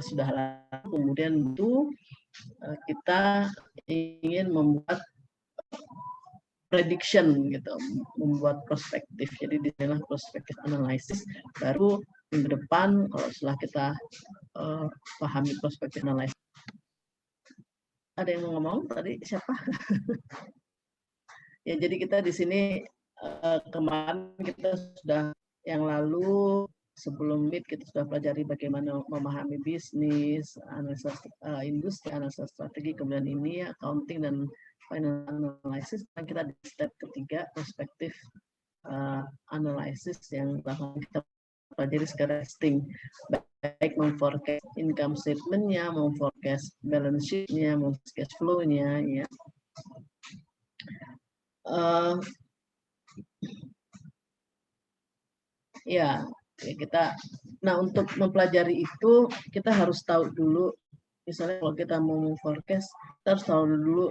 sudah lalu, kemudian itu kita ingin membuat prediction gitu, membuat perspektif. Jadi disinilah perspektif analisis. Baru minggu depan kalau setelah kita pahami perspektif analisis. Ada yang mau ngomong tadi siapa? Ya, jadi kita di sini kemarin kita sudah yang lalu sebelum Meet kita sudah pelajari bagaimana memahami bisnis, analisa industri, analisa strategi, kemudian ini accounting dan financial analysis. Dan kita di step ketiga perspektif analisis yang kita pelajari secara testing, baik memforecast income statement-nya, memforecast balance sheet-nya, memforecast cash flow-nya, ya. Ya, kita. Nah, untuk mempelajari itu kita harus tahu dulu. Misalnya kalau kita mau forecast, kita harus tahu dulu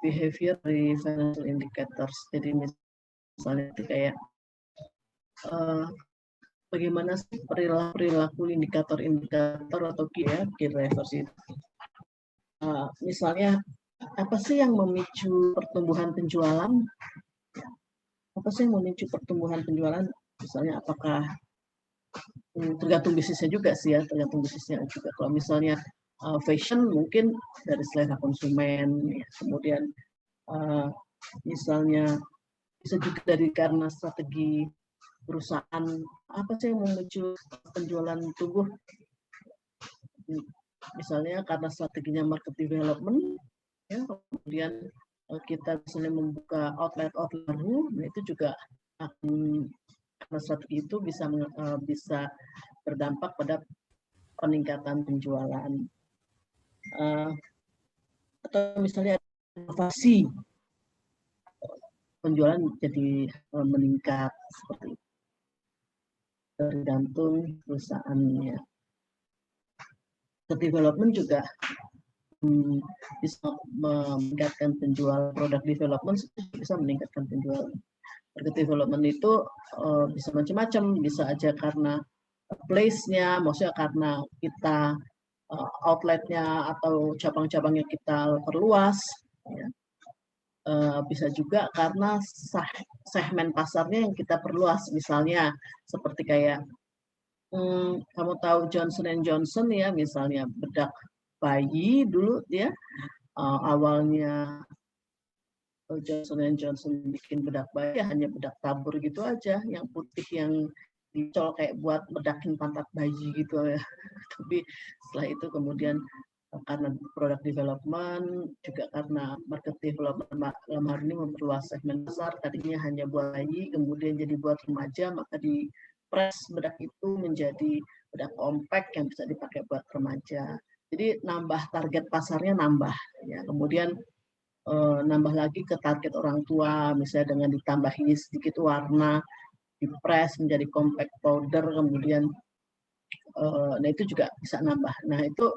behavior dari financial indicators. Jadi misalnya kayak bagaimana sih perilaku indikator atau key drivers itu. Misalnya apa sih yang memicu pertumbuhan penjualan? Apa sih yang memicu pertumbuhan penjualan? Misalnya apakah tergantung bisnisnya juga sih ya, tergantung bisnisnya juga. Kalau misalnya fashion mungkin dari selera konsumen, ya. Kemudian misalnya bisa juga karena strategi perusahaan, apa sih yang memicu penjualan tumbuh? Misalnya karena strateginya market development, ya, kemudian kita misalnya membuka outlet baru, nah itu juga akan, karena strategi itu bisa berdampak pada peningkatan penjualan. Atau misalnya inovasi, penjualan jadi meningkat seperti itu. Tergantung perusahaannya. Development juga bisa meningkatkan penjualan, produk development bisa meningkatkan penjualan. Produk development itu bisa macam-macam, bisa aja karena place-nya, maksudnya karena kita outlet-nya atau cabang-cabangnya kita perluas, ya. Bisa juga karena segmen pasarnya yang kita perluas, misalnya seperti kayak kamu tahu Johnson & Johnson ya, misalnya bedak bayi dulu ya, awalnya Johnson & Johnson bikin bedak bayi hanya bedak tabur gitu aja, yang putih yang dicol kayak buat bedakin pantat bayi gitu ya. Tapi setelah itu kemudian karena produk development, juga karena market development dalam hal ini memperluas segmen pasar, tadinya hanya buat bayi, kemudian jadi buat remaja, maka di press bedak itu menjadi bedak compact yang bisa dipakai buat remaja. Jadi nambah target pasarnya nambah, ya. Kemudian nambah lagi ke target orang tua, misalnya dengan ditambahi sedikit warna, dipres menjadi compact powder, kemudian nah itu juga bisa nambah. Nah itu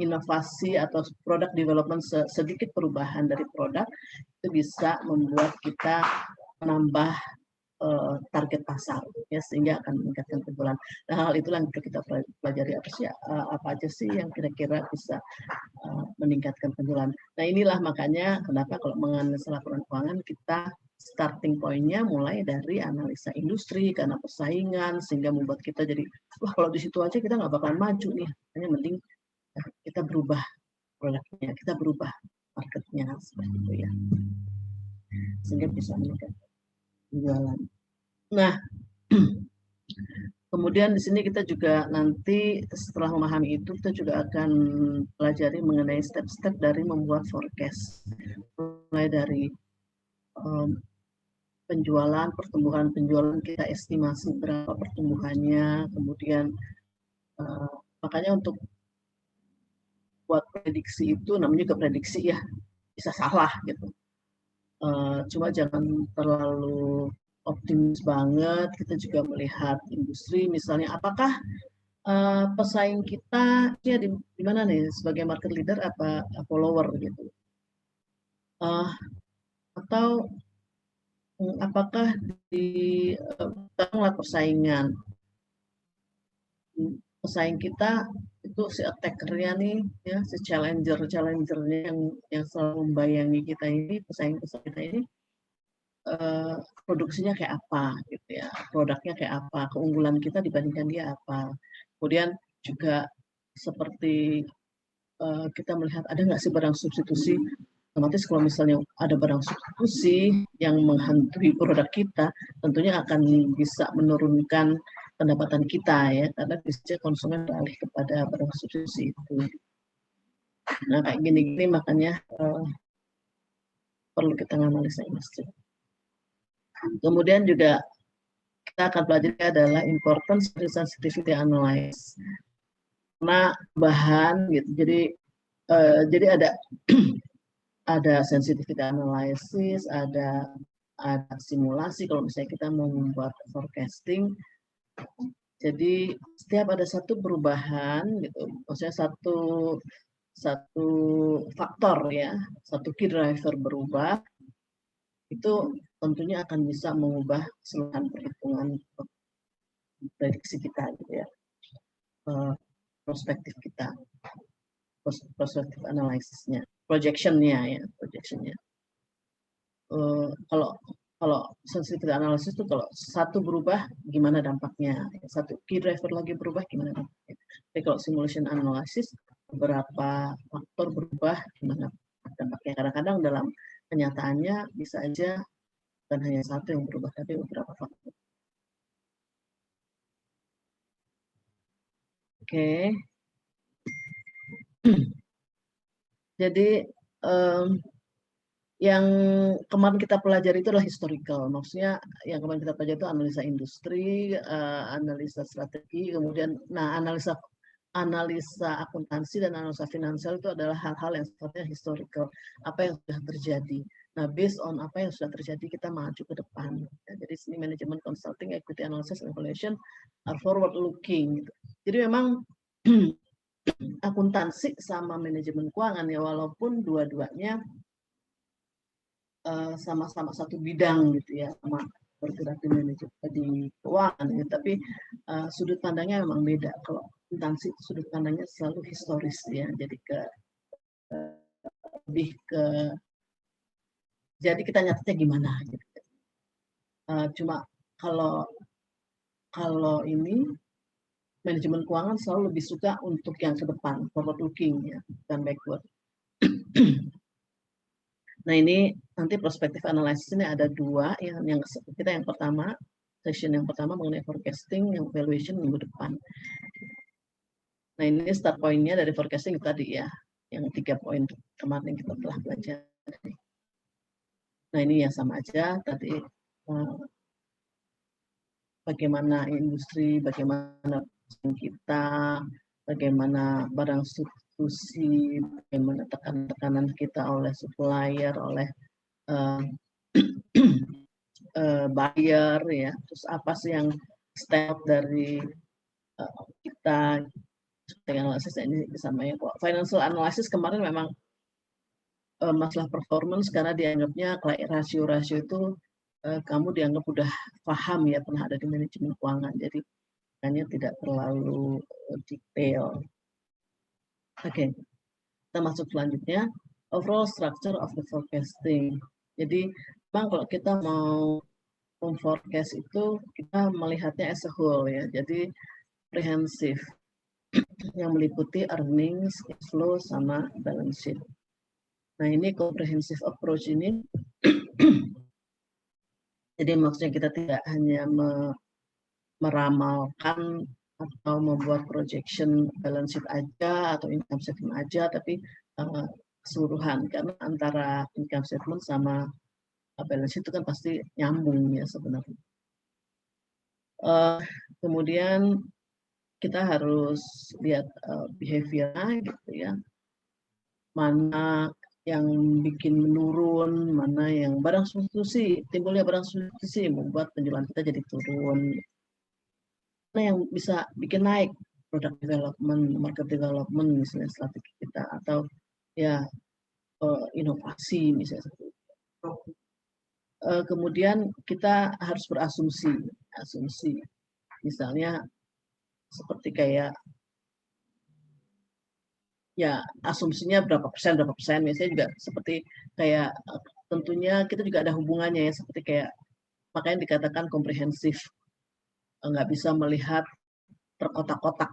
inovasi atau product development, sedikit perubahan dari produk itu bisa membuat kita menambah target pasar, ya, sehingga akan meningkatkan penjualan. Nah, hal itulah yang kita pelajari, apa aja sih yang kira-kira bisa meningkatkan penjualan. Nah, inilah makanya kenapa kalau menganalisa laporan keuangan kita starting point-nya mulai dari analisa industri karena persaingan, sehingga membuat kita jadi, wah kalau di situ aja kita nggak bakalan maju nih. Hanya mending kita berubah produknya, kita berubah marketnya seperti itu ya, sehingga bisa meningkatkan penjualan. Nah, kemudian di sini kita juga nanti setelah memahami itu, kita juga akan pelajari mengenai step-step dari membuat forecast. Mulai dari penjualan, pertumbuhan penjualan, kita estimasi berapa pertumbuhannya, kemudian makanya untuk buat prediksi itu, namanya juga prediksi ya, bisa salah gitu. Cuma jangan terlalu optimis banget. Kita juga melihat industri, misalnya apakah pesaing kita ya di mana nih sebagai market leader apa follower gitu, atau apakah di persaingan pesaing kita itu si attackernya nih, ya, si challengernya yang selalu membayangi kita ini, pesaing kita ini, produksinya kayak apa gitu ya, produknya kayak apa, keunggulan kita dibandingkan dia apa. Kemudian juga seperti kita melihat ada nggak sih barang substitusi. Otomatis kalau misalnya ada barang substitusi yang menghantui produk kita, tentunya akan bisa menurunkan pendapatan kita ya, karena bisa konsumen beralih kepada barang substitusi itu. Nah kayak gini-gini makanya perlu kita analisa industri. Kemudian juga kita akan pelajari adalah importance sensitivity analysis. Karena bahan gitu, jadi ada ada sensitivity analysis, ada simulasi kalau misalnya kita mau membuat forecasting. Jadi setiap ada satu perubahan gitu, maksudnya satu faktor ya, satu key driver berubah, itu tentunya akan bisa mengubah keseluruhan perhitungan prediksi kita gitu ya, perspektif kita, perspektif analisisnya, projectionnya ya, projectionnya. Kalau sensitivity analysis itu kalau satu berubah gimana dampaknya, satu key driver lagi berubah gimana dampaknya. Tapi kalau simulation analysis beberapa faktor berubah gimana dampaknya. Kadang-kadang dalam kenyataannya bisa aja bukan hanya satu yang berubah tapi beberapa faktor. Oke. Jadi yang kemarin kita pelajari itu adalah historical, maksudnya yang kemarin kita pelajari itu analisa industri, analisa strategi, kemudian analisa akuntansi dan analisa finansial itu adalah hal-hal yang sifatnya historical, apa yang sudah terjadi. Nah, based on apa yang sudah terjadi kita maju ke depan. Ya, jadi sini manajemen consulting, equity analysis, evaluation are forward looking. Gitu. Jadi memang akuntansi sama manajemen keuangan ya, walaupun dua-duanya sama-sama satu bidang gitu ya, sama bergerak di manajemen di keuangan ya, tapi sudut pandangnya memang beda. Kalau akuntansi sudut pandangnya selalu historis ya, jadi lebih ke jadi kita nyatanya gimana gitu. Cuma kalau ini manajemen keuangan selalu lebih suka untuk yang ke depan, forward looking ya, bukan backward. Nah ini nanti perspektif analisis ini ada dua, yang kita yang pertama, session yang pertama mengenai forecasting, yang valuation minggu depan. Nah ini start pointnya dari forecasting tadi ya, yang 3 poin kemarin kita telah belajar. Nah ini ya sama aja tadi, bagaimana industri, bagaimana kita, bagaimana barang substitusi, bagaimana tekanan kita oleh supplier, oleh buyer ya, terus apa sih yang step dari kita analysis ini sama ya. Financial analysis kemarin memang masalah performance karena dianggapnya rasio-rasio itu kamu dianggap udah paham ya, pernah ada di manajemen keuangan, jadi hanya tidak terlalu detail. Oke, kita masuk selanjutnya, overall structure of the forecasting. Jadi memang kalau kita mau forecast itu kita melihatnya as a whole ya, jadi komprehensif yang meliputi earnings, cash flow, sama balance sheet. Nah ini comprehensive approach ini jadi maksudnya kita tidak hanya meramalkan atau membuat projection balance sheet aja atau income statement aja, tapi keseluruhan, karena antara income statement sama balance sheet itu kan pasti nyambung ya sebenarnya. Kemudian kita harus lihat behavior gitu ya, mana yang bikin menurun, mana yang barang substitusi, timbulnya barang substitusi membuat penjualan kita jadi turun. Mana yang bisa bikin naik, product development, market development misalnya strategi kita, atau ya inovasi misalnya. Kemudian kita harus berasumsi, misalnya seperti kayak ya asumsinya berapa persen, biasanya juga seperti kayak tentunya kita juga ada hubungannya ya, seperti kayak makanya dikatakan komprehensif, nggak bisa melihat terkotak-kotak,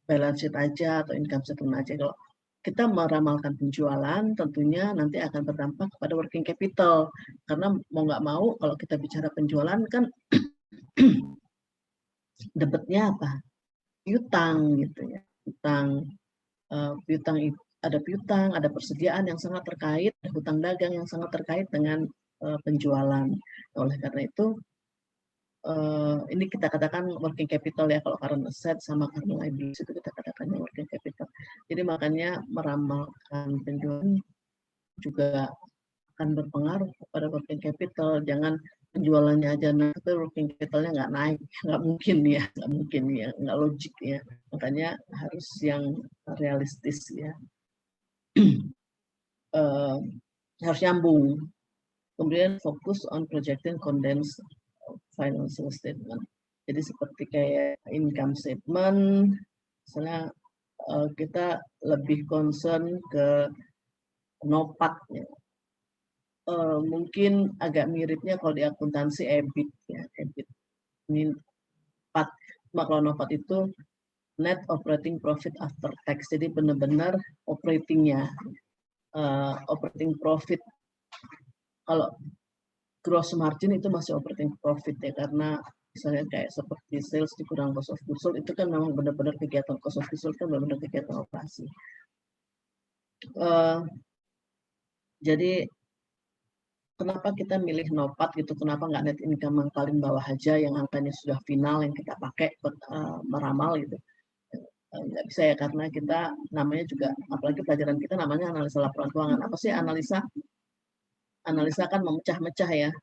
balance sheet aja atau income statement aja. Kalau kita meramalkan penjualan, tentunya nanti akan berdampak kepada working capital. Karena mau nggak mau, kalau kita bicara penjualan kan debetnya apa? Piutang gitu ya. Piutang ada piutang, ada persediaan yang sangat terkait, ada hutang dagang yang sangat terkait dengan penjualan. Oleh karena itu, ini kita katakan working capital ya, kalau current asset sama current liabilities itu kita katakannya working capital. Jadi makanya meramalkan penjualan juga akan berpengaruh kepada working capital. Jangan penjualannya aja naik, tapi working capitalnya nggak naik, nggak mungkin ya, nggak logik ya. Makanya harus yang realistis ya, harus nyambung. Kemudian fokus on projecting condensed financial statement. Jadi seperti kayak income statement, misalnya kita lebih concern ke NOPAT ya. Mungkin agak miripnya kalau di akuntansi EBIT ya, EBIT. Ini kalau NOPAT itu net operating profit after tax. Jadi benar-benar operatingnya, operating profit. Kalau gross margin itu masih operating profit ya, karena misalnya kayak seperti sales dikurang cost of goods sold, itu kan memang benar-benar kegiatan cost of goods sold kan benar-benar kegiatan operasi. Jadi kenapa kita milih NOPAT gitu, kenapa nggak net income yang paling bawah aja, yang angkanya sudah final, yang kita pakai buat meramal gitu. Nggak bisa ya, karena kita namanya juga, apalagi pelajaran kita namanya analisa laporan keuangan. Apa sih analisa? Analisa kan memecah-mecah ya.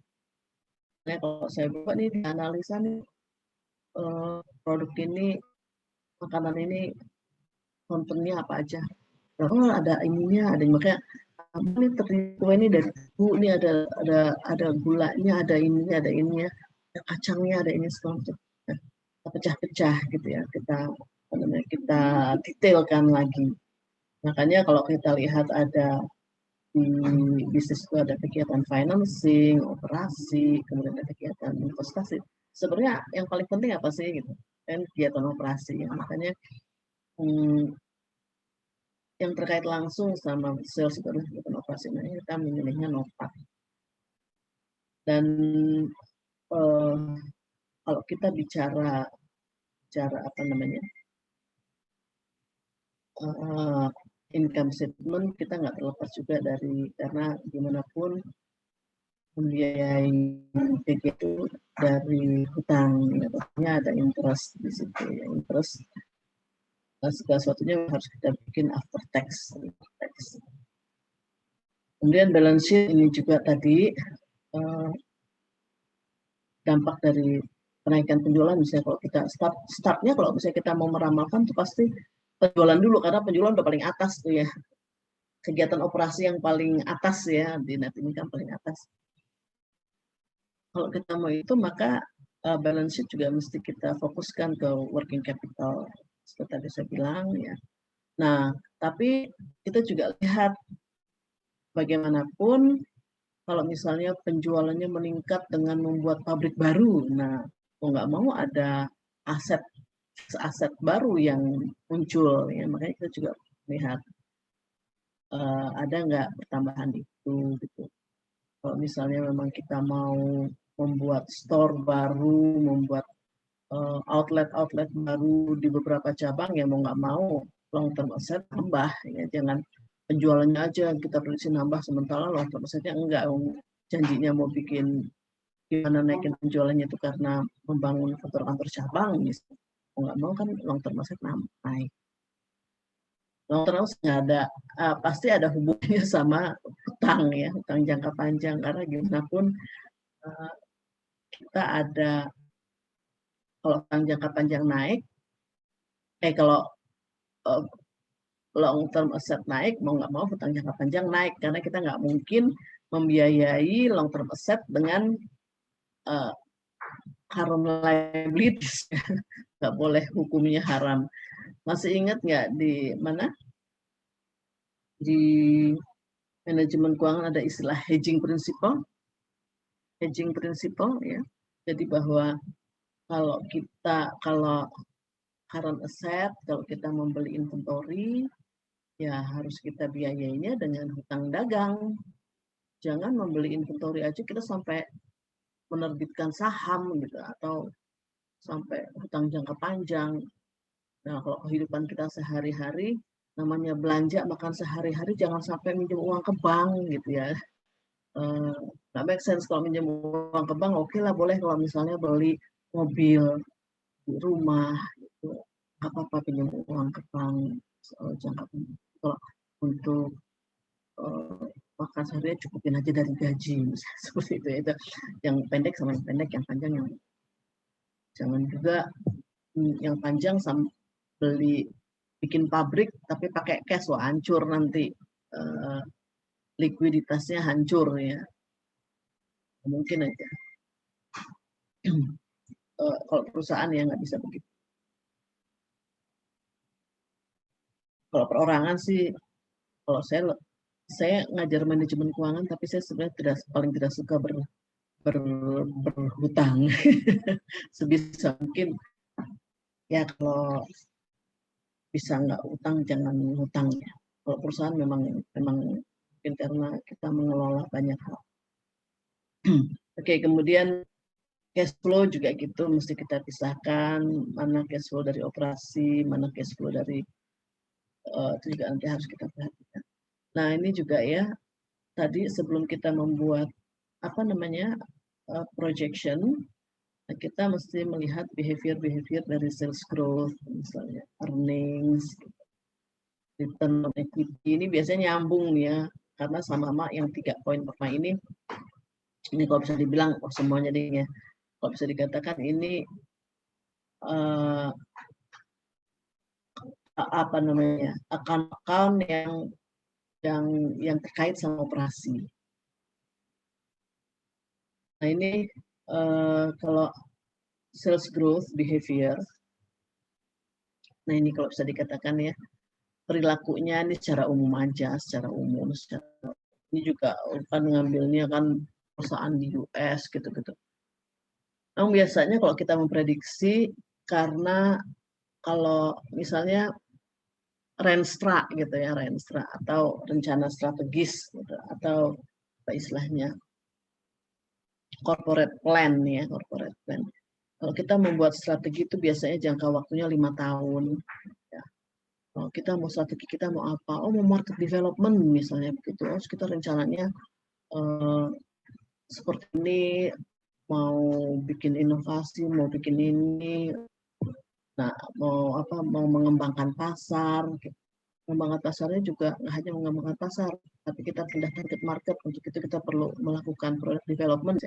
Nah, kalau saya buka nih di analisa nih, produk ini, makanan ini kontennya apa aja. Oh, ada ininya, ada makanya ini kue ini dari bu, ini ada gulanya, ada ininya, ada kacangnya, ada ini segala macam. Nah, pecah-pecah gitu ya, kita detailkan lagi. Makanya kalau kita lihat ada di bisnis itu ada kegiatan financing, operasi, kemudian ada kegiatan investasi. Sebenarnya yang paling penting apa sih gitu? Kan kegiatan operasi. Makanya yang terkait langsung sama sales itu adalah kegiatan operasi. Nah, kita memilihnya NOPAT. Dan kalau kita bicara apa namanya, income statement, kita nggak terlepas juga dari, karena gimana pun membiayai begitu dari hutang, ya, ada interest di situ ya, interest segala sesuatunya harus kita bikin after tax. Kemudian balance sheet ini juga tadi dampak dari kenaikan penjualan. Misalnya kalau kita startnya kalau misalnya kita mau meramalkan tuh pasti penjualan dulu, karena penjualan udah paling atas tuh ya, kegiatan operasi yang paling atas ya, di net income paling atas. Kalau kita mau itu, maka balance sheet juga mesti kita fokuskan ke working capital seperti tadi saya bilang ya. Nah, tapi kita juga lihat bagaimanapun kalau misalnya penjualannya meningkat dengan membuat pabrik baru, nah mau nggak mau ada aset baru yang muncul ya, makanya kita juga lihat ada nggak pertambahan itu gitu. Kalau misalnya memang kita mau membuat store baru, membuat outlet baru di beberapa cabang, ya mau nggak mau long term asset tambah ya, jangan penjualannya aja kita prediksi nambah sementara long term assetnya enggak. Janjinya mau bikin gimana naikin penjualannya itu karena membangun kantor-kantor cabang, misalnya mau nggak mau kan long term asset naik. Long term asset nggak ada, pasti ada hubungannya sama hutang ya, hutang jangka panjang, karena gimana pun kita ada, kalau hutang jangka panjang naik, kalau long term asset naik, mau nggak mau hutang jangka panjang naik, karena kita nggak mungkin membiayai long term asset dengan current liabilities. nggak boleh hukumnya haram. Masih ingat nggak di mana di manajemen keuangan ada istilah hedging principle? Hedging principle ya. Jadi bahwa kalau current asset, kalau kita membeli inventory, ya harus kita biayainya dengan hutang dagang. Jangan membeli inventory aja kita sampai menerbitkan saham gitu atau sampai hutang jangka panjang. Nah, kalau kehidupan kita sehari-hari, namanya belanja makan sehari-hari, jangan sampai minjem uang ke bank gitu ya. Nggak make sense kalau minjem uang ke bank, oke lah boleh kalau misalnya beli mobil, rumah, gitu. Nggak apa-apa pinjam uang ke bank jangka panjang. Kalau untuk makan sehari cukupin aja dari gaji, misalnya seperti itu. Itu yang pendek sama yang pendek, yang panjang yang jangan juga yang panjang beli bikin pabrik tapi pakai cash, wah hancur nanti likuiditasnya hancur ya, mungkin aja. Kalau perusahaan ya nggak bisa begitu. Kalau perorangan sih, kalau saya ngajar manajemen keuangan, tapi saya sebenarnya paling tidak suka berhutang. Sebisa mungkin ya kalau bisa nggak utang jangan hutang ya. Kalau perusahaan memang mungkin karena kita mengelola banyak hal. Oke, kemudian cash flow juga gitu, mesti kita pisahkan mana cash flow dari operasi, mana cash flow dari itu juga nanti harus kita perhatikan. Nah ini juga ya, tadi sebelum kita membuat apa namanya projection, kita mesti melihat behavior dari sales growth, misalnya earnings, return on equity. Ini biasanya nyambung ya, karena sama-sama yang 3 poin pertama ini kalau bisa dibilang semuanya deh ya, kalau bisa dikatakan ini apa namanya account yang terkait sama operasi. Nah ini kalau sales growth behavior, nah ini kalau bisa dikatakan ya perilakunya ini secara umum aja, ini juga kan ngambilnya kan perusahaan di US gitu-gitu. Nah, biasanya kalau kita memprediksi karena kalau misalnya renstra gitu ya, renstra atau rencana strategis gitu, atau apa istilahnya corporate plan ya, corporate plan. Kalau kita membuat strategi itu biasanya jangka waktunya 5 tahun. Ya. Kalau kita mau strategi kita mau apa? Oh mau market development misalnya begitu. Terus kita rencananya seperti ini, mau bikin inovasi, mau bikin ini. Nah, mau mengembangkan pasar. Mengembangkan pasarnya juga nggak hanya mengembangkan pasar, tapi kita pindah target market. Untuk itu kita perlu melakukan product development.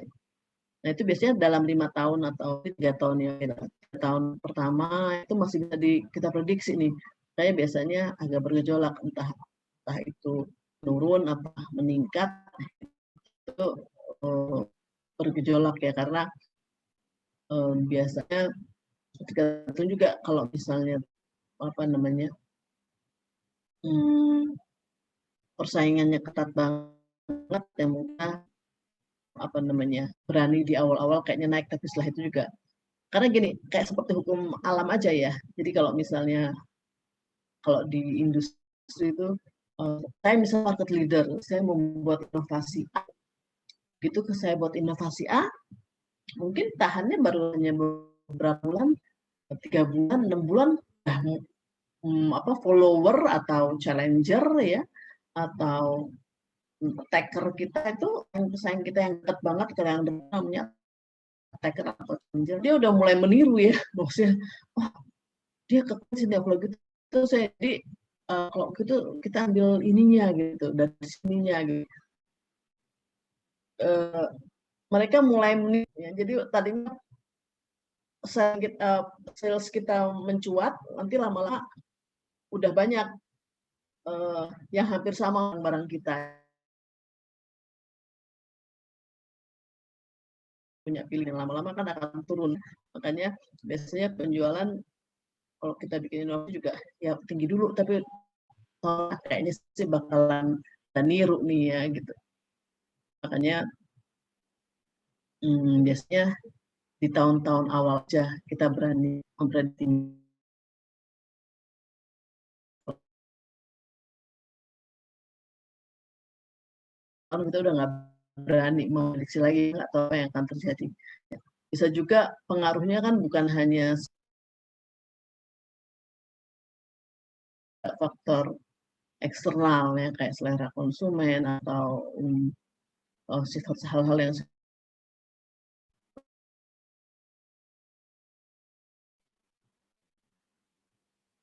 Nah itu biasanya dalam 5 tahun atau 3 tahun ya, 3 tahun pertama itu masih bisa kita prediksi nih. Saya biasanya agak bergejolak, entah itu turun apa meningkat, itu bergejolak ya, karena biasanya ketika itu juga kalau misalnya apa namanya persaingannya ketat banget ya, mungkin apa namanya berani di awal-awal kayaknya naik, tapi setelah itu juga karena gini, kayak seperti hukum alam aja ya. Jadi kalau misalnya kalau di industri itu saya misalnya market leader, saya membuat inovasi A, gitu saya buat inovasi A, mungkin tahannya baru hanya beberapa bulan, 3 bulan, 6 bulan, apa follower atau challenger ya, atau attacker kita itu yang pesaing kita yang dekat banget, kalau yang namanya attacker atau challenger, dia udah mulai meniru ya, maksudnya, oh dia kecil sih kalau gitu, terus saya jadi kalau gitu kita ambil ininya gitu dari sininya gitu. Mereka mulai meniru ya. Jadi tadinya sales kita mencuat, nanti lama-lama udah banyak yang hampir sama barang kita. punya pilihan, lama-lama kan akan turun. Makanya biasanya penjualan kalau kita bikin inovasi juga ya tinggi dulu, tapi kayaknya sih bakalan niru nih ya gitu. Makanya biasanya di tahun-tahun awal aja kita berani memprediksi. Kalau kita udah nggak berani memprediksi lagi, nggak tahu apa yang akan terjadi. Bisa juga pengaruhnya kan bukan hanya faktor eksternal ya kayak selera konsumen atau sifat hal-hal yang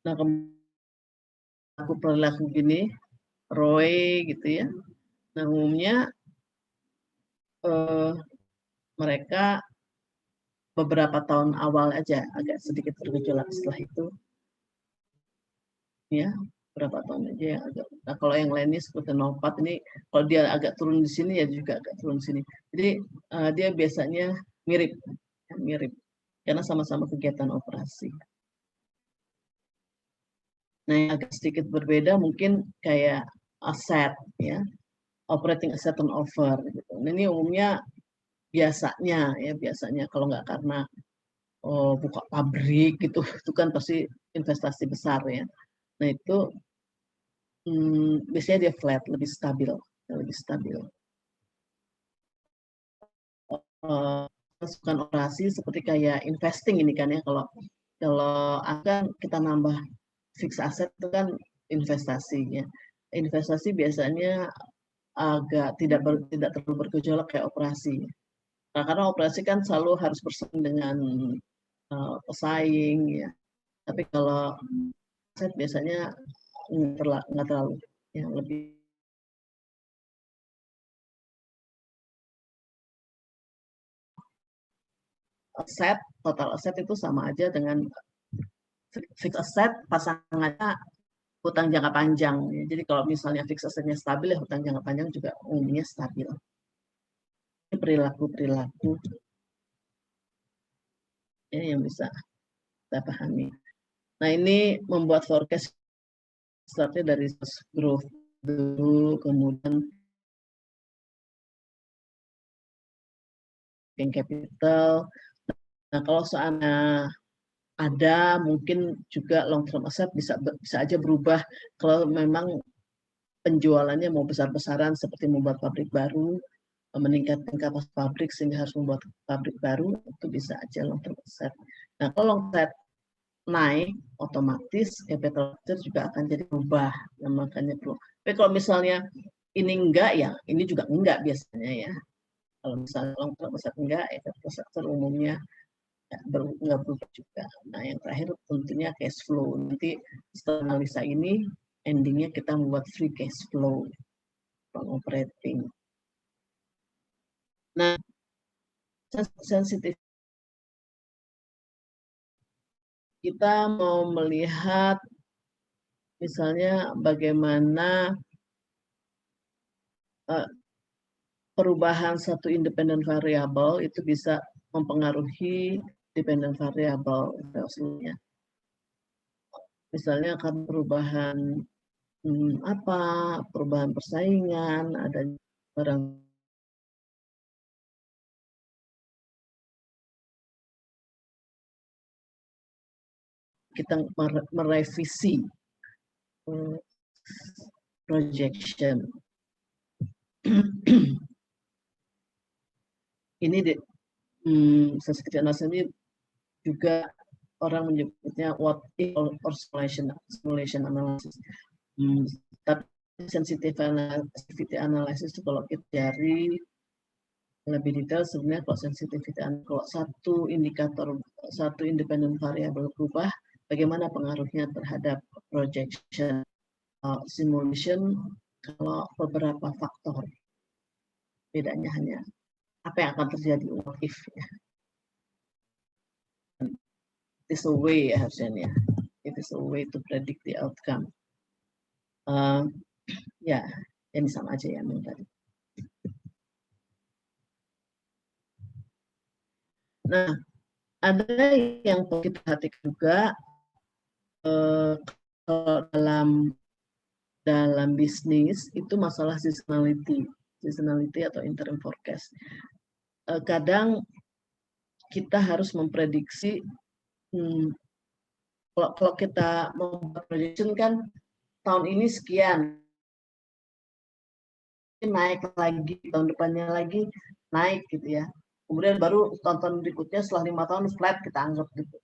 nah aku perilaku gini ROE gitu ya. Nah umumnya mereka beberapa tahun awal aja agak sedikit bergejolak, setelah itu ya berapa tahun aja yang agak. Nah kalau yang lainnya seperti 04 ini kalau dia agak turun di sini ya juga agak turun di sini. Jadi dia biasanya mirip mirip karena sama-sama kegiatan operasi. Nah yang agak sedikit berbeda mungkin kayak aset ya, operating asset turnover gitu. Nah, ini umumnya biasanya kalau nggak karena buka pabrik gitu itu kan pasti investasi besar ya. Nah itu biasanya dia flat, lebih stabil, lebih stabil. Masukan operasi seperti kayak investing ini kan ya, kalau akan kita nambah fixed asset itu kan investasinya. Investasi biasanya agak tidak terlalu bergejolak kayak operasi. Nah, karena operasi kan selalu harus bersaing dengan pesaing ya. Tapi kalau aset biasanya nggak terlalu ya, lebih aset, total aset itu sama aja dengan fixed asset pasangannya hutang jangka panjang. Ya. Jadi kalau misalnya fixed assetnya stabil ya hutang jangka panjang juga umumnya stabil. Ini perilaku-perilaku ya, yang bisa kita pahami. Nah ini membuat forecast startnya dari growth dulu, kemudian capital. Nah kalau seandainya ada mungkin juga long term asset bisa aja berubah kalau memang penjualannya mau besar-besaran seperti membuat pabrik baru, meningkatkan kapasitas pabrik sehingga harus membuat pabrik baru, itu bisa aja long term asset. Nah kalau long term naik otomatis capital structure juga akan jadi berubah, nah, makanya perlu. Tapi kalau misalnya ini enggak ya ini juga enggak biasanya ya. Kalau misalnya long term asset enggak ya capital structure umumnya nggak berubah juga. Nah yang terakhir tentunya cash flow. Nanti setelah analisa ini endingnya kita membuat free cash flow from operating. Nah sensitif kita mau melihat misalnya bagaimana perubahan satu independent variable itu bisa mempengaruhi dependent variable selanjutnya. Misalnya akan perubahan apa, perubahan persaingan, ada barang kita merevisi projection. Ini sensitivity analysis ini juga orang menyebutnya what if or simulation analysis. Tapi sensitivity analysis itu kalau kita cari lebih detail sebenarnya kalau sensitivity kalau satu indikator, satu independent variable berubah, bagaimana pengaruhnya terhadap projection. Simulation kalau beberapa faktor, bedanya hanya apa yang akan terjadi what if ya. It is a way ya harusnya. It is a way to predict the outcome. Ya, ini sama aja ya tadi. Nah, ada yang perlu kita perhatikan juga kalau dalam bisnis itu masalah seasonality atau interim forecast. Kadang kita harus memprediksi, kalau kita membuat projection kan tahun ini sekian, naik lagi, tahun depannya lagi naik gitu ya. Kemudian baru tahun berikutnya setelah 5 tahun flat kita anggap gitu.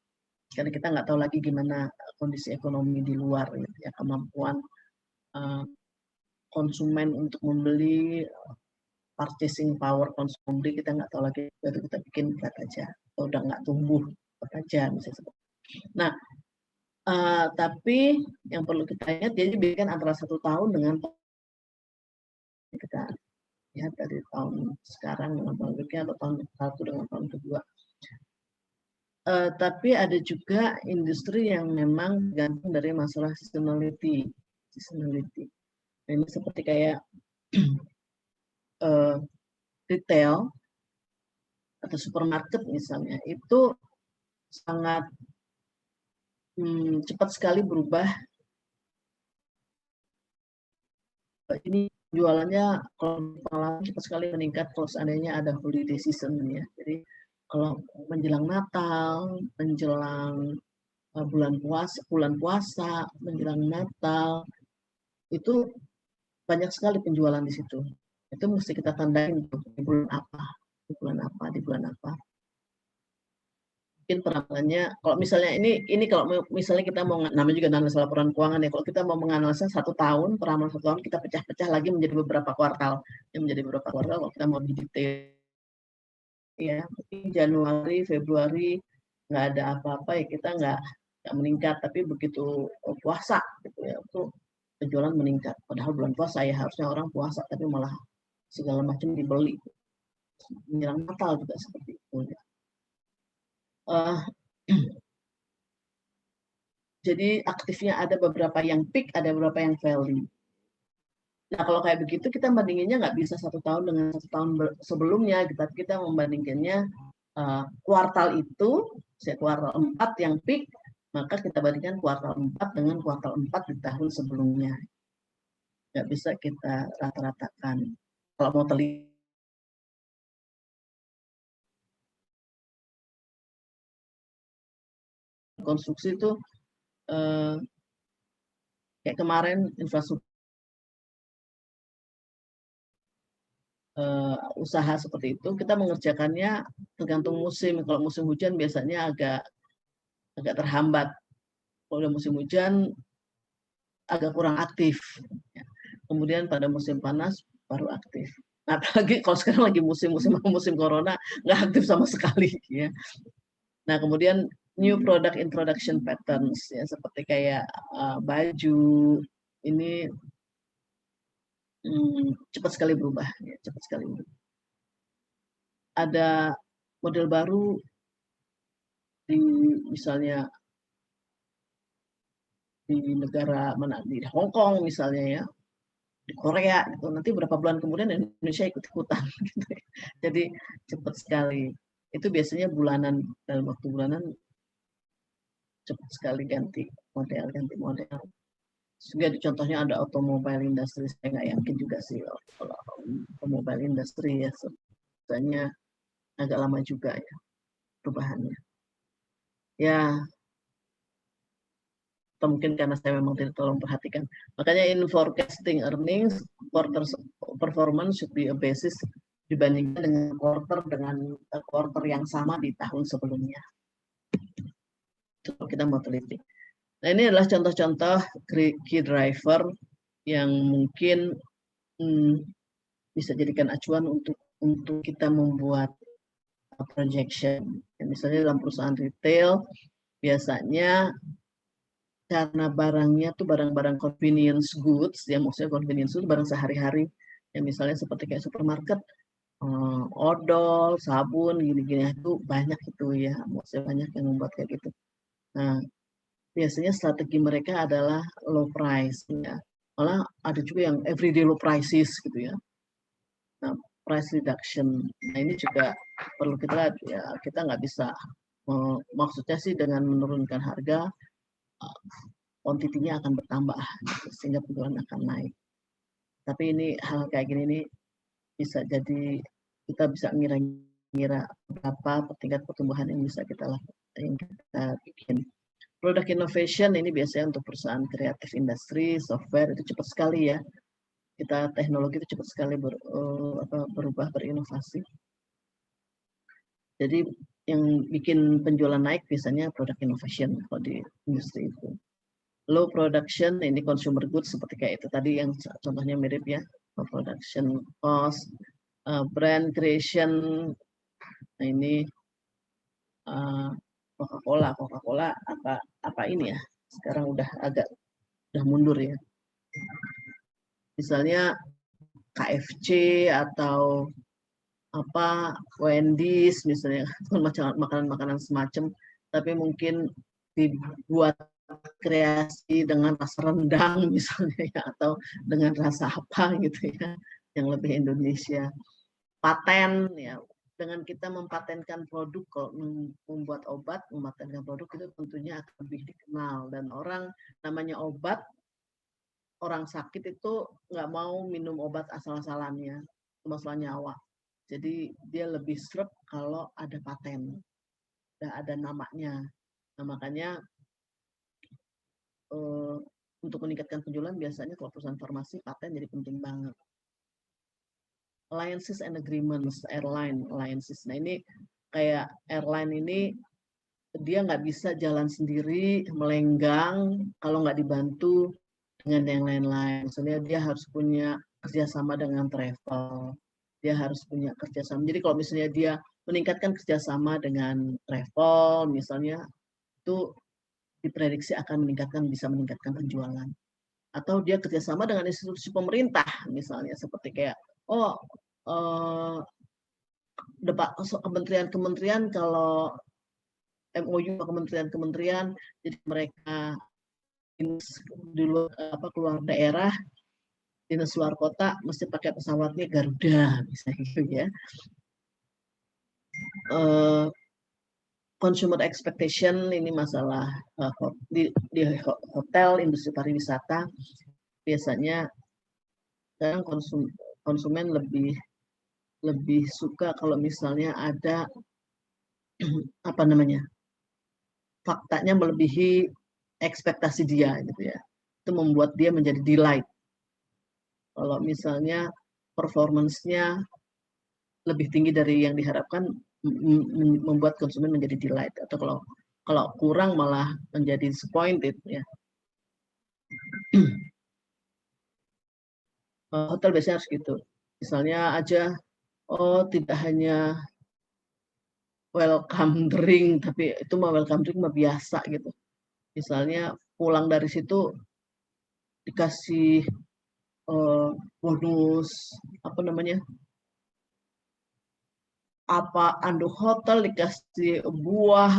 Karena kita nggak tahu lagi gimana kondisi ekonomi di luar gitu ya, kemampuan konsumen untuk membeli, purchasing power konsumen kita nggak tahu lagi, baru kita bikin flat aja, atau udah nggak tumbuh flat aja misalnya. Nah, tapi yang perlu kita ingat, jadi bikin antara 1 tahun dengan kita lihat dari tahun sekarang dengan tahun berikutnya atau tahun 1 dengan tahun kedua. Tapi ada juga industri yang memang gantung dari masalah seasonality. Nah, ini seperti kayak retail atau supermarket misalnya, itu sangat cepat sekali berubah. Ini jualannya kalau pengalaman cepat sekali meningkat kalau seandainya ada holiday season ya. Jadi kalau menjelang Natal, menjelang bulan puasa, menjelang Natal, itu banyak sekali penjualan di situ. Itu mesti kita tandain di bulan apa, di bulan apa, di bulan apa. Mungkin peramalannya, kalau misalnya ini kalau misalnya kita mau, namanya juga analisa laporan keuangan ya, kalau kita mau menganalisa 1 tahun, peramalan 1 tahun kita pecah-pecah lagi menjadi beberapa kuartal. Kalau kita mau lebih detail ya, Januari, Februari nggak ada apa-apa ya, kita nggak meningkat, tapi begitu puasa gitu ya, itu penjualan meningkat. Padahal bulan puasa ya harusnya orang puasa, tapi malah segala macam dibeli. Menjelang Natal juga seperti itu. Jadi aktifnya ada beberapa yang peak, ada beberapa yang valley. Nah kalau kayak begitu kita bandinginnya nggak bisa 1 tahun dengan 1 tahun sebelumnya, tapi kita membandingkannya kuartal itu, kuartal 4 yang peak, maka kita bandingkan kuartal 4 dengan kuartal 4 di tahun sebelumnya. Nggak bisa kita rata-ratakan. Kalau mau teliti, konstruksi itu kayak kemarin infrastruktur, usaha seperti itu kita mengerjakannya tergantung musim. Kalau musim hujan biasanya agak terhambat. Kalau udah musim hujan agak kurang aktif. Kemudian pada musim panas baru aktif. Nah, apalagi kalau sekarang lagi musim corona, nggak aktif sama sekali. Ya. Nah, kemudian new product introduction patterns, ya seperti kayak baju, ini cepat sekali berubah. Ya, cepat sekali berubah. Ada model baru di misalnya di negara mana, di Hong Kong misalnya ya, di Korea gitu, nanti berapa bulan kemudian Indonesia ikut-ikutan gitu. Jadi cepat sekali. Itu biasanya bulanan, dalam waktu bulanan cepat sekali ganti model. Juga contohnya ada automobile industry, saya nggak yakin juga sih kalau automobile industry ya, sebenarnya agak lama juga ya perubahannya. Ya, atau mungkin karena saya memang tidak terlalu memperhatikan. Makanya in forecasting earnings, quarter performance should be a basis dibandingkan dengan quarter yang sama di tahun sebelumnya. Itu kita mau teliti. Nah, ini adalah contoh-contoh key driver yang mungkin bisa jadikan acuan untuk kita membuat projection. Misalnya dalam perusahaan retail, biasanya karena barangnya tuh barang-barang convenience goods, ya maksudnya convenience goods barang sehari-hari, ya misalnya seperti kayak supermarket, odol, sabun, gini-gini itu banyak itu ya, maksudnya banyak yang membuat kayak gitu. Nah, biasanya strategi mereka adalah low price, ya. Malah ada juga yang everyday low prices gitu ya. Nah, price reduction. Nah ini juga perlu kita lihat ya, kita nggak bisa maksudnya sih dengan menurunkan harga kuantitinya akan bertambah gitu, sehingga penjualan akan naik. Tapi ini hal kayak gini nih bisa jadi kita bisa ngira-ngira berapa tingkat pertumbuhan yang bisa kita lakukan, yang kita bikin. Product innovation ini biasanya untuk perusahaan kreatif industri, software itu cepat sekali ya. Kita teknologi itu cepat sekali berubah, berinovasi. Jadi yang bikin penjualan naik biasanya product innovation kalau di industri itu. Low production ini consumer goods seperti kayak itu tadi yang contohnya mirip ya, low production cost, brand creation. Nah ini Coca-Cola apa ini ya? Sekarang udah mundur ya. Misalnya KFC atau apa Wendy's misalnya, makanan-makanan semacam, tapi mungkin dibuat kreasi dengan rasa rendang misalnya ya, atau dengan rasa apa gitu ya, yang lebih Indonesia. Paten ya, dengan kita mempatenkan produk, kalau membuat obat, mematenkan produk itu tentunya akan lebih dikenal, dan orang namanya obat, orang sakit itu nggak mau minum obat asal-asalannya, masalah nyawa. Jadi dia lebih serap kalau ada paten, ada namanya. Nah makanya untuk meningkatkan penjualan biasanya kalau perusahaan farmasi paten jadi penting banget. Alliances and agreements, airline alliances. Nah ini kayak airline ini dia nggak bisa jalan sendiri melenggang kalau nggak dibantu dengan yang lain-lain. Maksudnya dia harus punya kerjasama dengan travel, dia harus punya kerjasama. Jadi kalau misalnya dia meningkatkan kerjasama dengan travel, misalnya itu diprediksi akan bisa meningkatkan penjualan. Atau dia kerjasama dengan institusi pemerintah, misalnya seperti kayak kementerian-kementerian kalau MOU kementerian-kementerian, jadi mereka di luar keluar daerah, dinas luar kota mesti pakai pesawatnya Garuda misalnya gitu ya. Consumer expectation ini masalah di hotel, industri pariwisata biasanya sekarang konsumen lebih suka kalau misalnya ada faktanya melebihi ekspektasi dia gitu ya. Itu membuat dia menjadi delight. Kalau misalnya performance-nya lebih tinggi dari yang diharapkan, membuat konsumen menjadi delight, atau kalau kurang malah menjadi disappointed ya. Hotel biasanya harus gitu. Misalnya aja tidak hanya welcome drink, tapi itu mah welcome drink mah biasa gitu. Misalnya pulang dari situ dikasih bonus anduk hotel, dikasih buah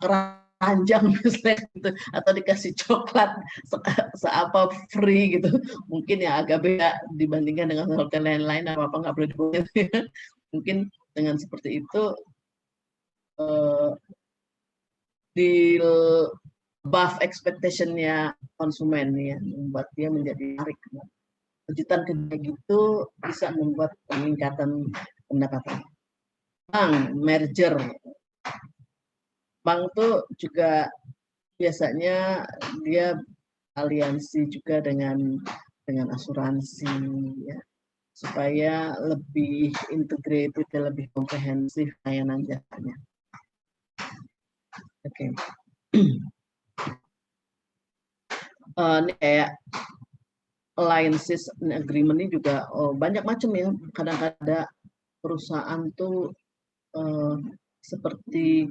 keranjang misalnya gitu, atau dikasih coklat seapa free gitu. Mungkin ya agak beda dibandingkan dengan hotel lain-lain, apa nggak boleh dibuat. Mungkin dengan seperti itu di above expectation-nya konsumen ya, membuat dia menjadi tarik. Kejutan kayak gitu bisa membuat peningkatan pendapatan. Merger. Bank tuh juga biasanya dia aliansi juga dengan asuransi ya, supaya lebih integrated, lebih komprehensif layanan jasanya. Oke. Ini kayak alliances and agreement ini juga banyak macam ya. Kadang-kadang perusahaan tuh seperti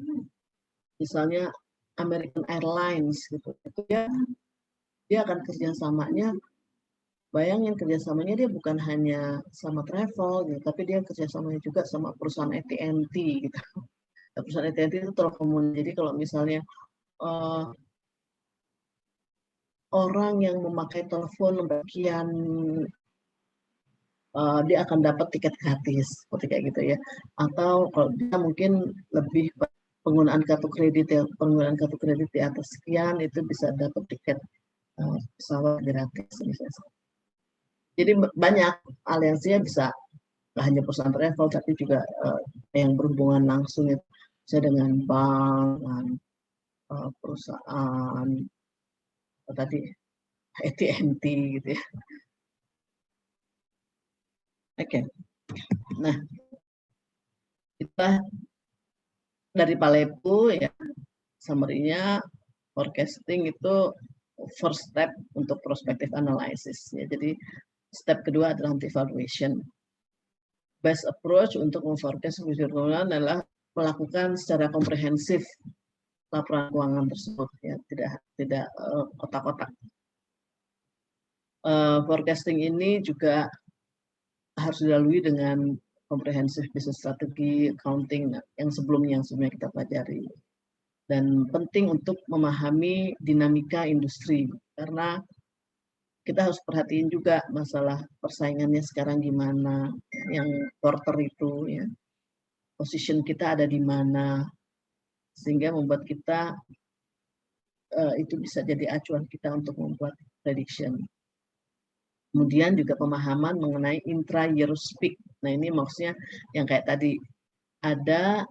misalnya American Airlines gitu, itu dia akan kerjasamanya, bayangin kerjasamanya dia bukan hanya sama travel gitu, tapi dia kerjasamanya juga sama perusahaan AT&T gitu. Perusahaan AT&T itu telekomunikasi. Jadi kalau misalnya orang yang memakai telepon bagian dia akan dapat tiket gratis seperti kayak gitu ya. Atau kalau dia mungkin lebih penggunaan kartu kredit ya, penggunaan kartu kredit di atas sekian itu bisa dapat tiket pesawat gratis misalnya. Jadi banyak aliansinya, bisa nggak hanya perusahaan travel tapi juga yang berhubungan langsung itu bisa dengan bank, dengan perusahaan tadi AT&T gitu ya. Oke. Nah, kita dari Palepu ya, summary-nya forecasting itu first step untuk prospective analysis ya. Jadi step kedua adalah evaluation. Best approach untuk memforecast future keuangan adalah melakukan secara komprehensif laporan keuangan tersebut ya, tidak kotak-kotak. Forecasting ini juga harus dilalui dengan komprehensif business strategi, accounting yang sebelumnya kita pelajari. Dan penting untuk memahami dinamika industri, karena kita harus perhatiin juga masalah persaingannya sekarang gimana, yang quarter itu ya, position kita ada di mana, sehingga membuat kita itu bisa jadi acuan kita untuk membuat prediction. Kemudian juga pemahaman mengenai intra-year peak. Nah ini maksudnya yang kayak tadi, ada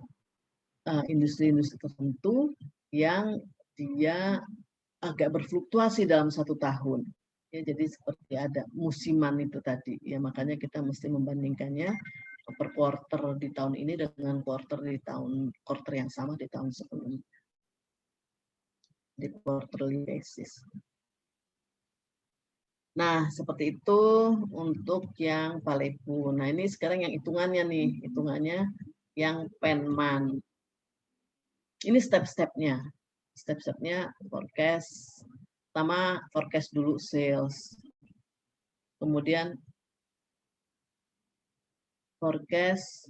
industri-industri tertentu yang dia agak berfluktuasi dalam satu tahun. Ya, jadi seperti ada musiman itu tadi. Ya, makanya kita mesti membandingkannya per quarter di tahun ini dengan quarter yang sama di tahun sebelumnya. Di quarterly basis. Nah, seperti itu untuk yang Palepu. Nah, ini sekarang yang hitungannya nih, hitungannya yang Penman. Ini step-stepnya. Step-stepnya forecast. Pertama, forecast dulu sales. Kemudian forecast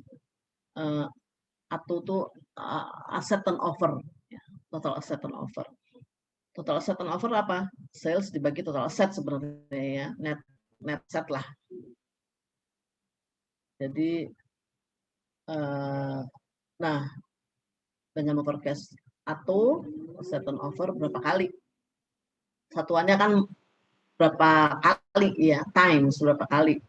atau tuh asset turnover, total asset turnover. Total asset turnover apa? Sales dibagi total asset sebenarnya ya, net set lah. Jadi, nah dengan forecast atau asset turnover berapa kali? Satuannya kan berapa kali ya, times berapa kali.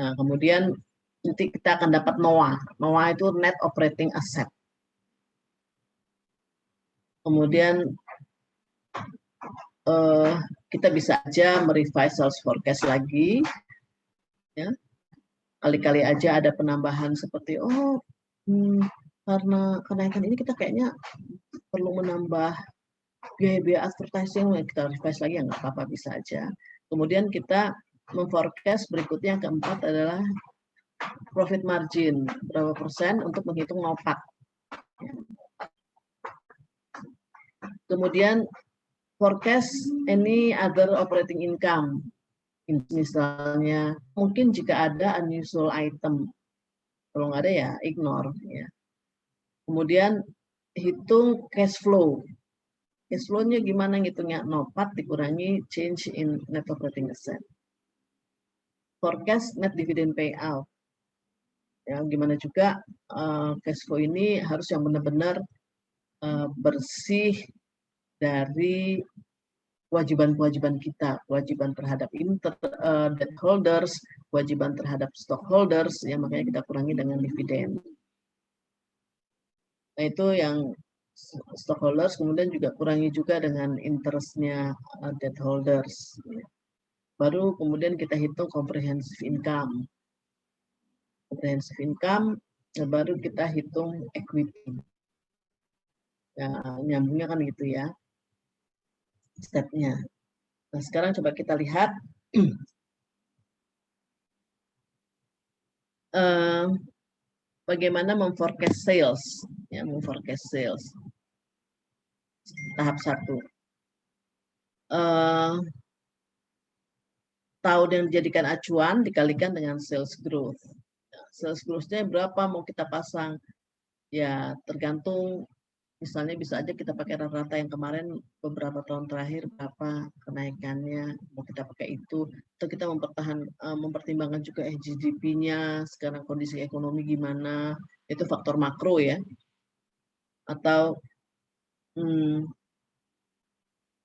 Nah, kemudian nanti kita akan dapat NOA. NOA itu net operating asset. Kemudian kita bisa aja merevise sales forecast lagi. Ya. Kali-kali aja ada penambahan seperti karena kenaikan ini kita kayaknya perlu menambah biaya advertising, kita revise lagi, nggak apa-apa, bisa aja. Kemudian kita memforecast berikutnya, yang keempat adalah profit margin, berapa persen untuk menghitung NOPAT. Kemudian forecast any other operating income, misalnya mungkin jika ada unusual item, kalau nggak ada ya ignore ya. Kemudian hitung cash flow. Cash flow-nya gimana ngitungnya? NOPAT dikurangi change in net operating asset. Forecast net dividend payout. Ya, gimana juga cash flow ini harus yang benar-benar bersih dari kewajiban-kewajiban kita, kewajiban terhadap debt holders, kewajiban terhadap stockholders, ya makanya kita kurangi dengan dividen. Nah itu yang stockholders, kemudian juga kurangi juga dengan interestnya debt holders. Baru kemudian kita hitung comprehensive income. Comprehensive income, baru kita hitung equity. Ya, nyambungnya kan gitu ya stepnya. Nah sekarang coba kita lihat bagaimana memforecast sales, ya, memforecast sales. Tahap 1. Tahun yang dijadikan acuan dikalikan dengan sales growth. Sales growth-nya berapa mau kita pasang? Ya, tergantung Misalnya bisa aja kita pakai rata-rata yang kemarin beberapa tahun terakhir berapa kenaikannya, mau kita pakai itu, atau kita mempertimbangkan juga GDP-nya, sekarang kondisi ekonomi gimana, itu faktor makro ya, atau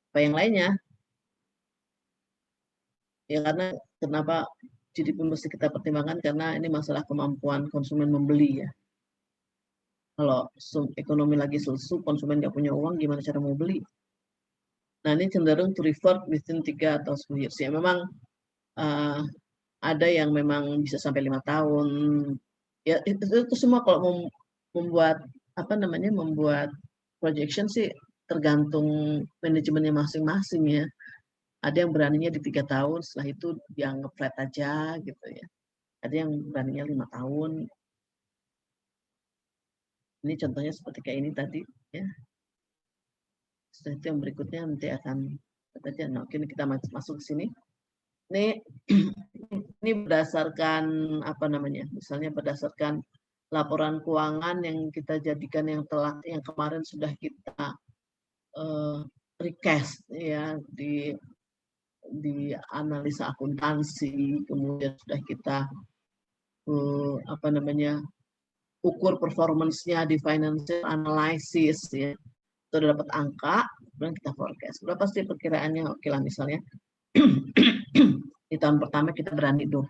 apa yang lainnya, ya karena kenapa GDP mesti kita pertimbangkan, karena ini masalah kemampuan konsumen membeli ya. Kalau ekonomi lagi lesu, konsumen nggak punya uang, gimana cara mau beli? Nah, ini cenderung to revert within 3 atau 10 years. Ya, memang ada yang memang bisa sampai 5 tahun. Ya, itu semua kalau membuat membuat projection sih tergantung manajemennya masing-masing ya. Ada yang beraninya di 3 tahun, setelah itu dianggap flat aja gitu ya. Ada yang beraninya 5 tahun. Ini contohnya seperti kayak ini tadi ya. Setelah itu yang berikutnya nanti akan saja. Nah, oke, kita masuk ke sini. Ini berdasarkan misalnya berdasarkan laporan keuangan yang kita jadikan yang kemarin sudah kita recast ya di analisa akuntansi, kemudian sudah kita ukur performance-nya di financial analysis ya. Itu udah dapat angka, kemudian kita forecast. Berapa sih perkiraannya? Oke lah, misalnya di tahun pertama kita berani 20%.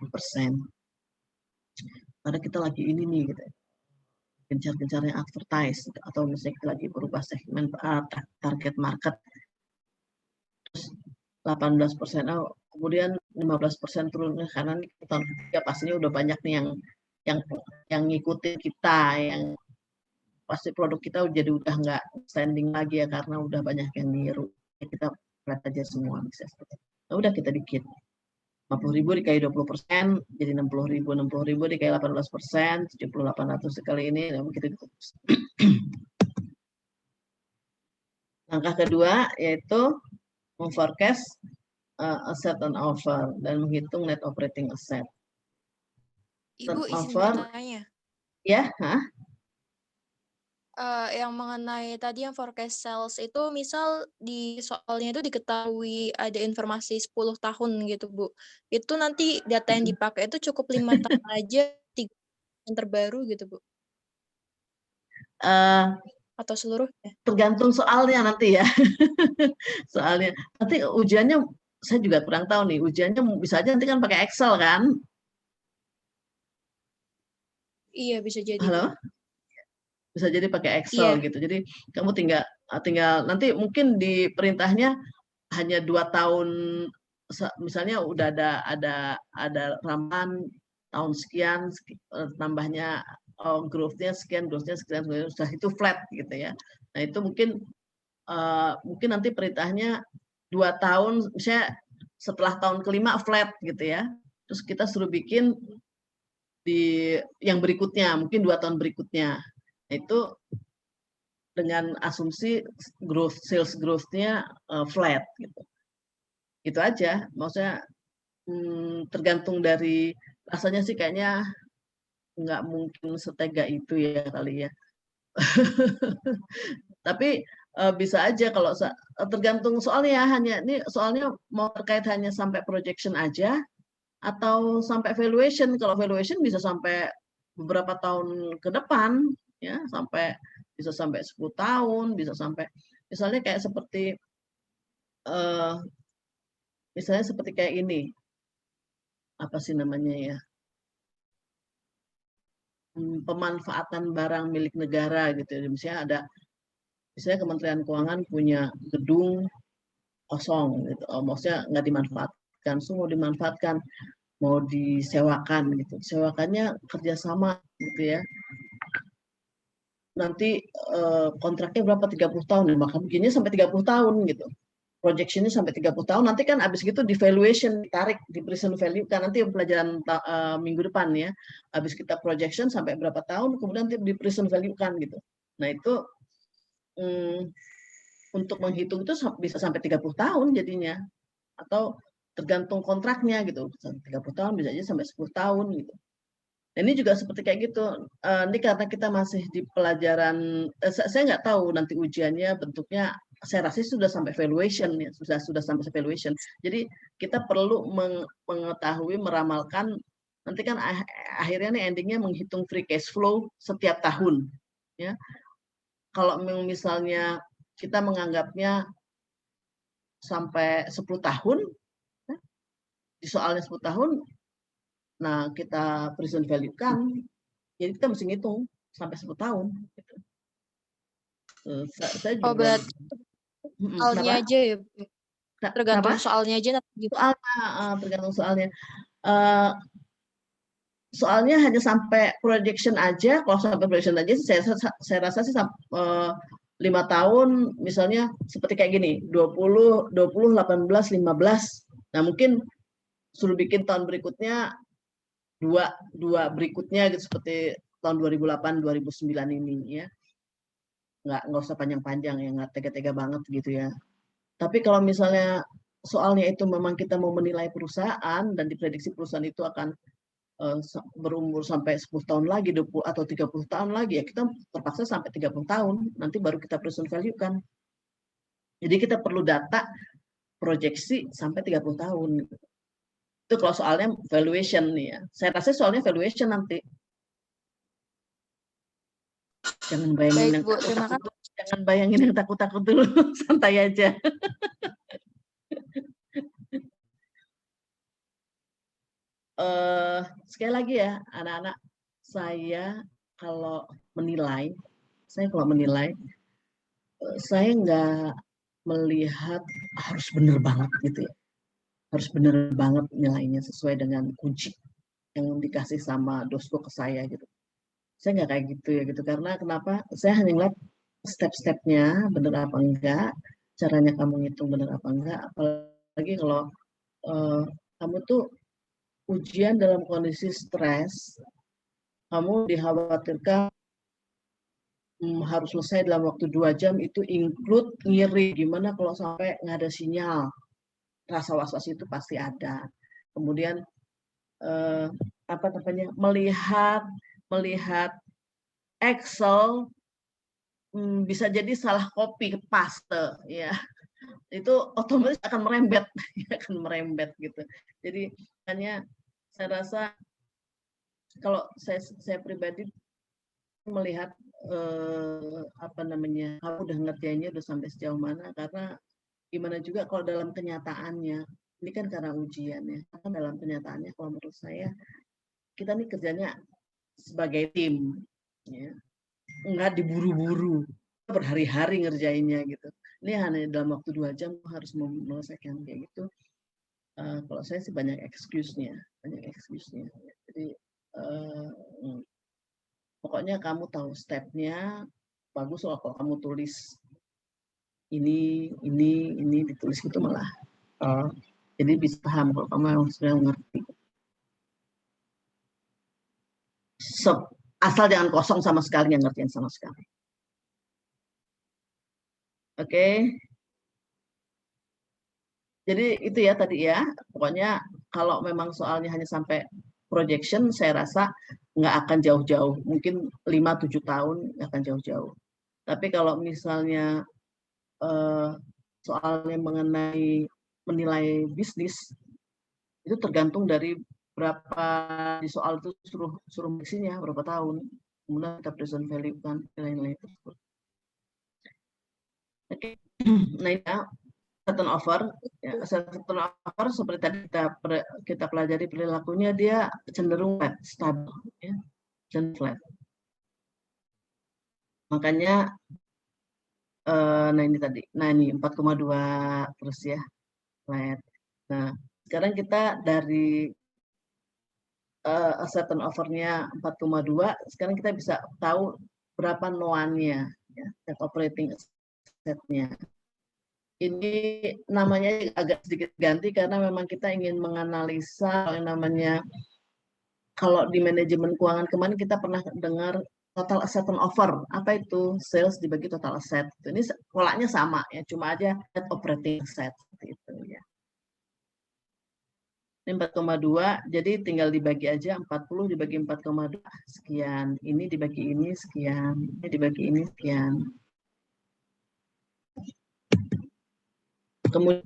Karena kita lagi ini nih gitu. Gencar-gencarnya advertise atau misalnya kita lagi berubah segmen target market. Terus 18%, kemudian 15% turun karena tahun ketiga pastinya udah banyak nih yang ngikutin kita, yang pasti produk kita udah nggak standing lagi ya karena udah banyak yang niru. Kita lihat aja semua bisa seperti itu. Nah, udah kita dikit 50.000 dikali 20% jadi 60.000, 60.000 dikali 18%, 7.800 sekali ini, nah begitu. Langkah kedua yaitu memforecast asset turnover dan menghitung net operating asset. Ibu izin bertanya. Ya, yang mengenai tadi yang forecast sales itu, misal di soalnya itu diketahui ada informasi 10 tahun gitu, Bu. Itu nanti data yang dipakai itu cukup 5 tahun aja, 3 yang terbaru gitu, Bu? Atau seluruhnya? Tergantung soalnya nanti ya. Soalnya nanti ujiannya saya juga kurang tahu nih, ujiannya bisa aja nanti kan pakai Excel kan? Iya, bisa jadi. Halo? Bisa jadi pakai Excel gitu. Jadi kamu tinggal nanti mungkin di perintahnya hanya 2 tahun, misalnya udah ada ramalan tahun sekian, tambahnya growth-nya sekian, sudah itu flat gitu ya. Nah itu mungkin nanti perintahnya 2 tahun, misalnya setelah tahun kelima flat gitu ya. Terus kita suruh bikin di yang berikutnya, mungkin 2 tahun berikutnya. Nah, itu dengan asumsi sales growth-nya flat gitu. Itu aja, maksudnya tergantung dari rasanya sih kayaknya nggak mungkin setega itu ya kali ya. Tapi bisa aja kalau tergantung soalnya, ini soalnya mau terkait hanya sampai projection aja atau sampai valuation. Kalau valuation bisa sampai beberapa tahun ke depan ya, bisa sampai 10 tahun, bisa sampai misalnya kayak seperti misalnya seperti kayak ini. Apa sih namanya ya? Pemanfaatan barang milik negara gitu. Misalnya Kementerian Keuangan punya gedung kosong gitu. Maksudnya nggak dimanfaatkan, semua dimanfaatkan, mau disewakan gitu. Sewakannya kerjasama gitu ya. Nanti kontraknya berapa? 30 tahun, maka begini sampai 30 tahun gitu. Projectionnya sampai 30 tahun, nanti kan abis gitu di valuation, ditarik, di present value, kan nanti pelajaran minggu depan ya, abis kita projection sampai berapa tahun, kemudian nanti di present value kan gitu. Nah itu untuk menghitung itu bisa sampai 30 tahun jadinya, atau tergantung kontraknya gitu, 30 tahun bisa aja sampai 10 tahun gitu. Nah, ini juga seperti kayak gitu. Ini karena kita masih di pelajaran, saya nggak tahu nanti ujiannya bentuknya. Saya rasa sudah sampai valuation ya, sudah sampai valuation. Jadi kita perlu mengetahui, meramalkan. Nanti kan akhirnya nih endingnya menghitung free cash flow setiap tahun. Ya, kalau misalnya kita menganggapnya sampai 10 tahun, di soalnya 10 tahun, nah kita present value kan, jadi kita mesti ngitung sampai 10 tahun. Gitu. Saya Oh, juga. berarti soalnya Kenapa? aja ya, Bu? Tergantung Kenapa? soalnya aja nanti gitu. Soalnya, tergantung soalnya. Soalnya hanya sampai projection aja, kalau sampai projection aja saya rasa sih 5 tahun misalnya seperti kayak gini, 20, 18, 15. Nah, mungkin suruh bikin tahun berikutnya dua berikutnya gitu seperti tahun 2008, 2009 ini ya. Nggak usah panjang-panjang ya, nggak tega-tega banget gitu ya. Tapi kalau misalnya soalnya itu memang kita mau menilai perusahaan dan diprediksi perusahaan itu akan berumur sampai 10 tahun lagi, 20 atau 30 tahun lagi, ya kita terpaksa sampai 30 tahun, nanti baru kita present value kan. Jadi kita perlu data proyeksi sampai 30 tahun. Itu kalau soalnya valuation nih ya. Saya rasa soalnya valuation nanti. Jangan bayangin Baik, yang Bu. Terima takut-takut, kasih. jangan bayangin yang takut-takut dulu, santai aja. Sekali lagi ya, anak-anak, saya kalau menilai, saya nggak melihat harus benar banget gitu ya. Harus benar banget nilainya sesuai dengan kunci yang dikasih sama dosko ke saya gitu. Saya nggak kayak gitu ya gitu. Karena kenapa? Saya hanya ngeliat step-stepnya benar apa enggak, caranya kamu ngitung benar apa enggak. Apalagi kalau kamu tuh ujian dalam kondisi stres, kamu dikhawatirkan harus selesai dalam waktu 2 jam, itu include ngiri. Gimana kalau sampai nggak ada sinyal? Rasa was-was itu pasti ada. Kemudian apa namanya, melihat Excel, bisa jadi salah copy paste ya, itu otomatis akan merembet akan merembet gitu. Jadi hanya saya rasa kalau saya pribadi melihat apa namanya, kamu udah ngerjainnya udah sampai sejauh mana, karena gimana juga kalau dalam kenyataannya, ini kan karena ujian ya, kan dalam kenyataannya kalau menurut saya kita nih kerjanya sebagai tim ya, nggak diburu-buru berhari-hari ngerjainnya gitu. Ini hanya dalam waktu 2 jam harus menyelesaikan kayak gitu. Kalau saya sih banyak excuse-nya. Jadi pokoknya kamu tahu step-nya, bagus loh kalau kamu tulis ini ditulis gitu malah. Jadi bisa paham kalau kamu memang sudah ngerti. Asal jangan kosong sama sekali, yang ngertiin sama sekali. Oke. Jadi itu ya tadi ya, pokoknya kalau memang soalnya hanya sampai projection, saya rasa nggak akan jauh-jauh, mungkin 5-7 tahun nggak akan jauh-jauh. Tapi kalau misalnya soalnya mengenai menilai bisnis, itu tergantung dari berapa di soal itu suruh isinya berapa tahun, kemudian kita present value kan nilai-nilai tersebut. Oke, nah ini ya, certain offer, ya, certain offer seperti tadi kita pelajari perilakunya, dia cenderung flat, stabil, ya, dan flat. Makanya, nah ini tadi, nah ini 4,2 terus ya, flat. Nah, sekarang kita dari certain offer-nya 4,2, sekarang kita bisa tahu berapa NOAN-nya, ya, net operating asset-nya. Ini namanya agak sedikit ganti karena memang kita ingin menganalisa yang namanya, kalau di manajemen keuangan kemarin kita pernah dengar total asset turnover. Apa itu? Sales dibagi total asset. Ini polanya sama ya, cuma aja net operating asset seperti itu ya. Ini 4,2, jadi tinggal dibagi aja, 40 dibagi 4,2 sekian. Ini dibagi ini sekian. Ini dibagi ini sekian. Kemudian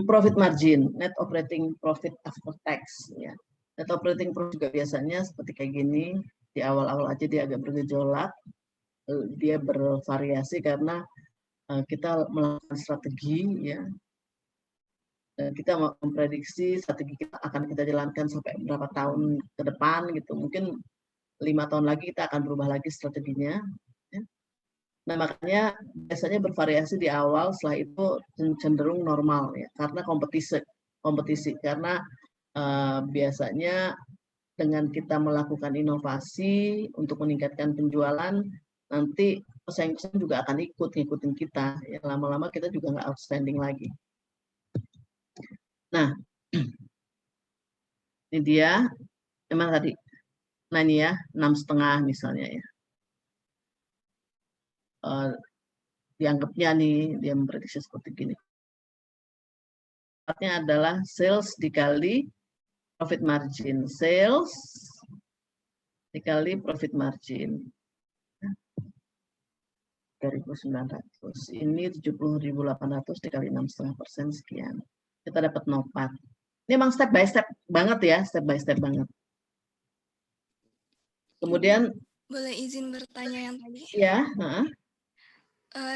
profit margin, net operating profit after tax. Ya. Net operating profit juga biasanya seperti kayak gini. Di awal-awal aja dia agak bergejolak. Dia bervariasi karena kita melakukan strategi, ya. Kita mau memprediksi strategi kita akan kita jalankan sampai berapa tahun ke depan gitu. Mungkin 5 tahun lagi kita akan berubah lagi strateginya. Ya. Nah, makanya biasanya bervariasi di awal, setelah itu cenderung normal ya, karena kompetisi karena biasanya dengan kita melakukan inovasi untuk meningkatkan penjualan, nanti pesaing-pesaing juga akan ngikutin kita. Ya, lama-lama kita juga nggak outstanding lagi. Nah, ini dia, memang tadi, nah ini ya, 6,5 misalnya ya. Dianggapnya nih, dia memprediksi seperti gini. Artinya adalah sales dikali profit margin. Sales dikali profit margin. 3.900. Ini 70.800 dikali 6,5% sekian. Kita dapat 0,4. Ini memang step by step banget ya, step by step banget. Kemudian boleh izin bertanya yang tadi? Ya,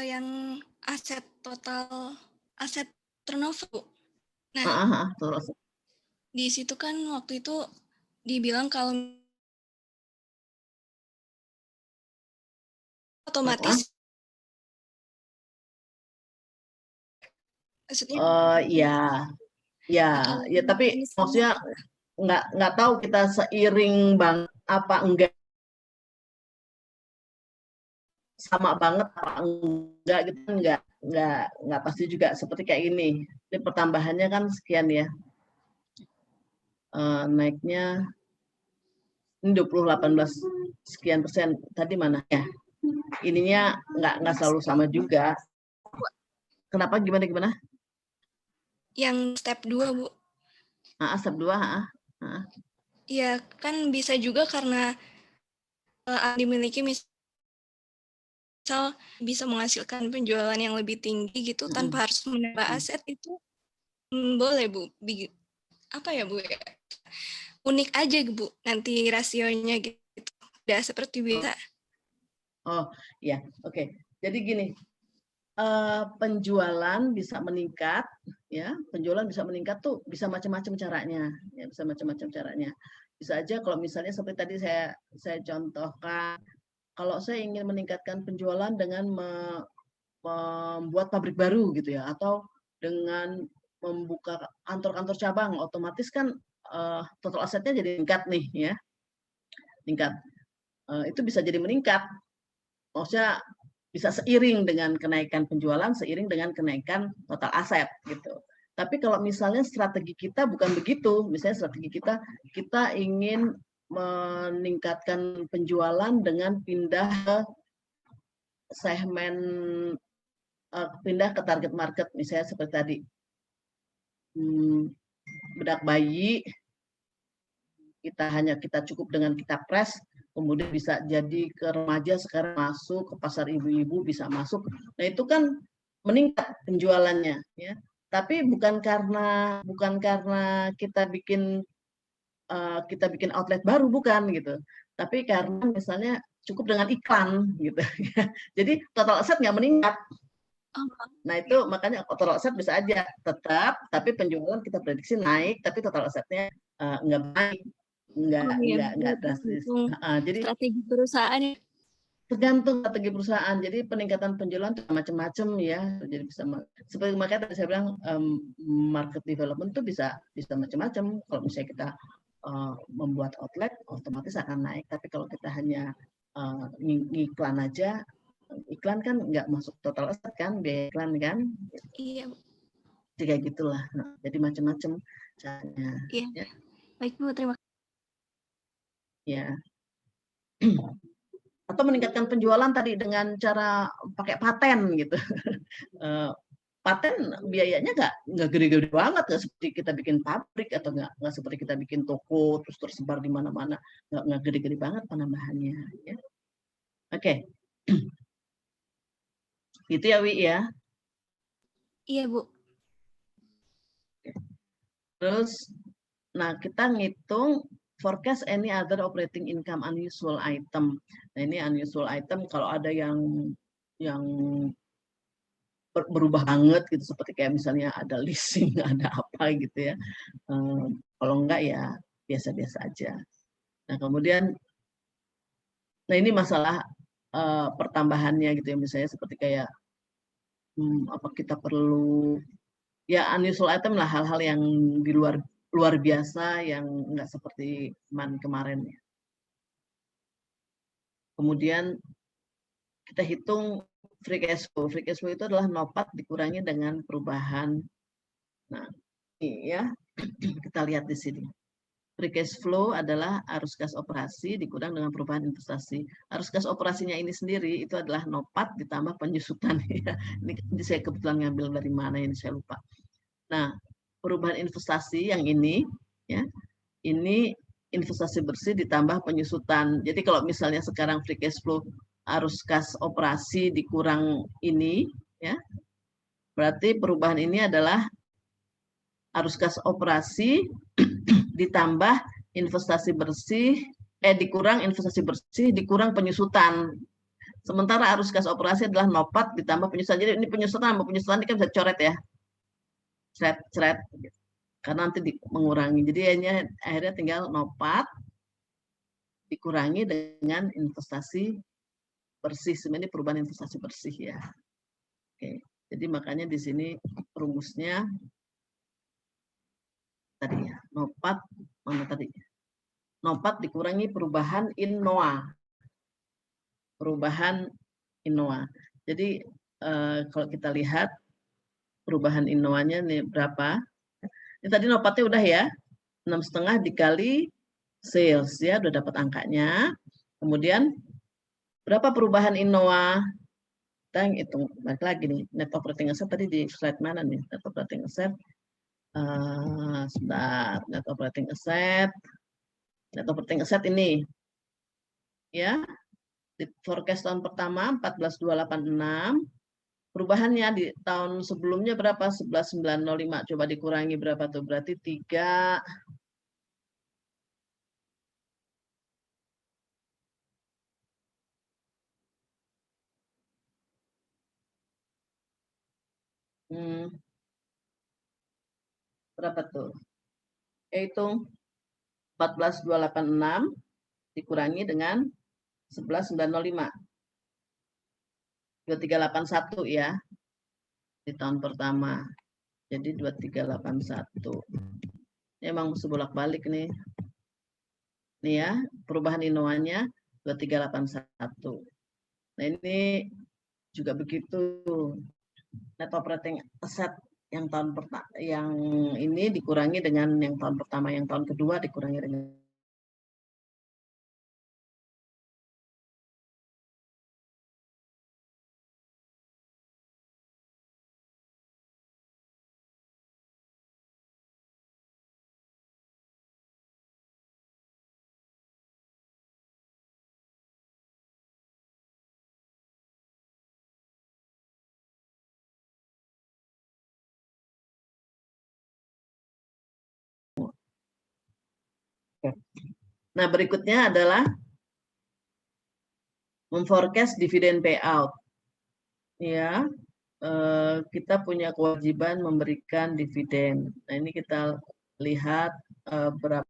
yang aset total aset turnover, Bu. Nah, di situ kan waktu itu dibilang kalau otomatis maksudnya ya, tapi maksudnya nggak tahu kita seiring banget apa enggak, sama banget apa enggak gitu, nggak pasti juga seperti kayak ini. Ini pertambahannya kan sekian ya, naiknya ini 18 sekian persen. Tadi mana ya? Ininya nggak selalu sama juga. Kenapa, gimana? Yang step 2, Bu. Step 2, Iya, kan bisa juga karena dimiliki misal bisa menghasilkan penjualan yang lebih tinggi gitu tanpa harus menambah aset, itu boleh, Bu. Apa ya, Bu ya? Unik aja, Bu, nanti rasionya gitu. Tidak seperti biasa. Oh, ya, oke. Jadi gini, penjualan bisa meningkat, ya. Penjualan bisa meningkat tuh bisa macam-macam caranya, ya, bisa macam-macam caranya. Bisa aja kalau misalnya seperti tadi saya contohkan, kalau saya ingin meningkatkan penjualan dengan membuat pabrik baru gitu ya, atau dengan membuka kantor-kantor cabang, otomatis kan total asetnya jadi meningkat nih ya, meningkat. Itu bisa jadi meningkat, maksudnya bisa seiring dengan kenaikan penjualan, seiring dengan kenaikan total aset gitu. Tapi kalau misalnya strategi kita bukan begitu, misalnya strategi kita ingin meningkatkan penjualan dengan pindah ke segmen, pindah ke target market, misalnya seperti tadi, bedak bayi, kita cukup dengan kita press, kemudian bisa jadi ke remaja, sekarang masuk ke pasar ibu-ibu, bisa masuk. Nah, itu kan meningkat penjualannya ya. Tapi bukan karena kita bikin outlet baru, bukan gitu. Tapi karena misalnya cukup dengan iklan gitu. Jadi total aset nggak meningkat. Nah, itu makanya total aset bisa aja tetap, tapi penjualan kita prediksi naik, tapi total asetnya nggak baik. Enggak drastis. Jadi strategi perusahaan ya. Tergantung strategi perusahaan. Jadi peningkatan penjualan itu macam-macam ya. Jadi bisa seperti makanya tadi saya bilang market development itu bisa macam-macam. Kalau misalnya kita membuat outlet, otomatis akan naik. Tapi kalau kita hanya ngiklan aja, iklan kan nggak masuk total aset kan, biaya iklan kan. Iya. Jadi kayak gitulah. Nah, jadi macam-macam caranya. Iya. Ya. Baik, Bu, terima kasih. Ya. Atau meningkatkan penjualan tadi dengan cara pakai paten gitu. Paten biayanya nggak gede-gede banget, nggak seperti kita bikin pabrik atau nggak seperti kita bikin toko terus tersebar di mana-mana, nggak gede-gede banget penambahannya. Ya. Oke, itu ya Wi ya. Iya Bu. Terus, nah kita ngitung forecast any other operating income unusual item. Nah ini unusual item kalau ada yang berubah banget gitu, seperti kayak misalnya ada leasing, ada apa gitu ya. Kalau enggak ya biasa-biasa aja. Nah kemudian, nah ini masalah pertambahannya gitu ya, misalnya seperti kayak apa kita perlu ya unusual item lah, hal-hal yang di luar biasa yang enggak seperti kemarin ya. Kemudian kita hitung free cash flow. Free cash flow itu adalah NOPAT dikurangi dengan perubahan. Nah, ini ya, kita lihat di sini. Free cash flow adalah arus kas operasi dikurang dengan perubahan investasi. Arus kas operasinya ini sendiri itu adalah NOPAT ditambah penyusutan. Ya. Ini saya kebetulan ngambil dari mana ini saya lupa. Nah, perubahan investasi yang ini, ya, ini investasi bersih ditambah penyusutan. Jadi kalau misalnya sekarang free cash flow arus kas operasi dikurang ini, ya, berarti perubahan ini adalah arus kas operasi ditambah investasi bersih, dikurang investasi bersih, dikurang penyusutan. Sementara arus kas operasi adalah NOPAT ditambah penyusutan. Jadi ini penyusutan ini kan bisa coret ya, cret, karena nanti mengurangi. Jadi akhirnya tinggal NOPAT dikurangi dengan investasi bersih. Sebenarnya perubahan investasi bersih ya. Oke, jadi makanya di sini rumusnya tadi ya, NOPAT mana tadi? NOPAT dikurangi perubahan INNOA. Perubahan INNOA. Jadi kalau kita lihat perubahan INNOA-nya nih berapa? Ini tadi NOPAT-nya udah ya, 6,5 dikali sales ya, udah dapat angkanya. Kemudian berapa perubahan INNOA? Kita hitung balik lagi nih, net operating asset tadi di slide mana nih? Net operating asset. Sebentar, net operating asset ini ya, di forecast tahun pertama 14.286, perubahannya di tahun sebelumnya berapa? 11.905, coba dikurangi berapa tuh? Berarti 3 berapa tuh? Hitung 14.286 dikurangi dengan 11.905. 2381 ya. Di tahun pertama. Jadi 2381. Ini emang mesti bolak-balik nih. Nih ya, perubahan INNOA-nya 2381. Nah, ini juga begitu. Net operating asset yang tahun pertama, yang ini dikurangi dengan yang tahun pertama, yang tahun kedua dikurangi dengan Nah, berikutnya adalah memforecast dividen payout. Ya, kita punya kewajiban memberikan dividen. Nah, ini kita lihat berapa